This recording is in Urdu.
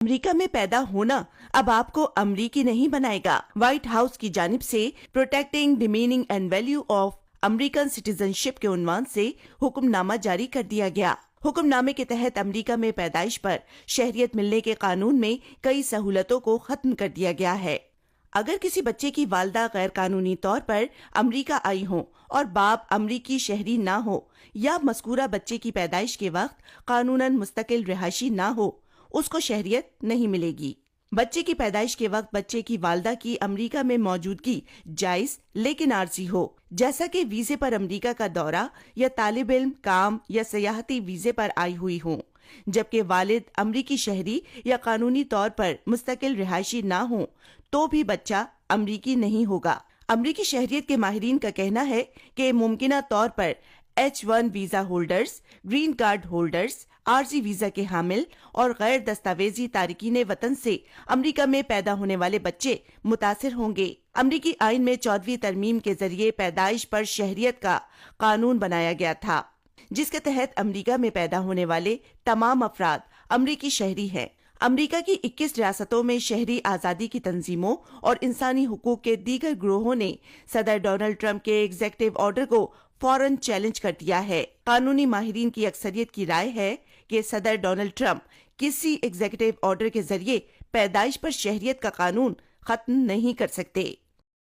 امریکہ میں پیدا ہونا اب آپ کو امریکی نہیں بنائے گا۔ وائٹ ہاؤس کی جانب سے protecting the meaning and value of American citizenship کے عنوان سے حکم نامہ جاری کر دیا گیا۔ حکم نامے کے تحت امریکہ میں پیدائش پر شہریت ملنے کے قانون میں کئی سہولتوں کو ختم کر دیا گیا ہے۔ اگر کسی بچے کی والدہ غیر قانونی طور پر امریکہ آئی ہوں اور باپ امریکی شہری نہ ہو یا مذکورہ بچے کی پیدائش کے وقت قانوناً مستقل رہائشی نہ ہو، اس کو شہریت نہیں ملے گی۔ بچے کی پیدائش کے وقت بچے کی والدہ کی امریکہ میں موجودگی جائز لیکن عارضی ہو، جیسا کہ ویزے پر امریکہ کا دورہ یا طالب علم کام یا سیاحتی ویزے پر آئی ہوئی ہوں، جبکہ والد امریکی شہری یا قانونی طور پر مستقل رہائشی نہ ہوں تو بھی بچہ امریکی نہیں ہوگا۔ امریکی شہریت کے ماہرین کا کہنا ہے کہ ممکنہ طور پر H1 visa holders, green card holders, عارضی ویزا کے حامل اور غیر دستاویزی تارکین وطن سے امریکہ میں پیدا ہونے والے بچے متاثر ہوں گے۔ امریکی آئین میں 14ویں ترمیم کے ذریعے پیدائش پر شہریت کا قانون بنایا گیا تھا، جس کے تحت امریکہ میں پیدا ہونے والے تمام افراد امریکی شہری ہیں۔ امریکہ کی 21 ریاستوں میں شہری آزادی کی تنظیموں اور انسانی حقوق کے دیگر گروہوں نے صدر ڈونلڈ ٹرمپ کے ایگزیکٹو آرڈر کو فوراً چیلنج کر دیا ہے۔ قانونی ماہرین کی اکثریت کی رائے ہے کہ صدر ڈونلڈ ٹرمپ کسی ایگزیکٹو آرڈر کے ذریعے پیدائش پر شہریت کا قانون ختم نہیں کر سکتے۔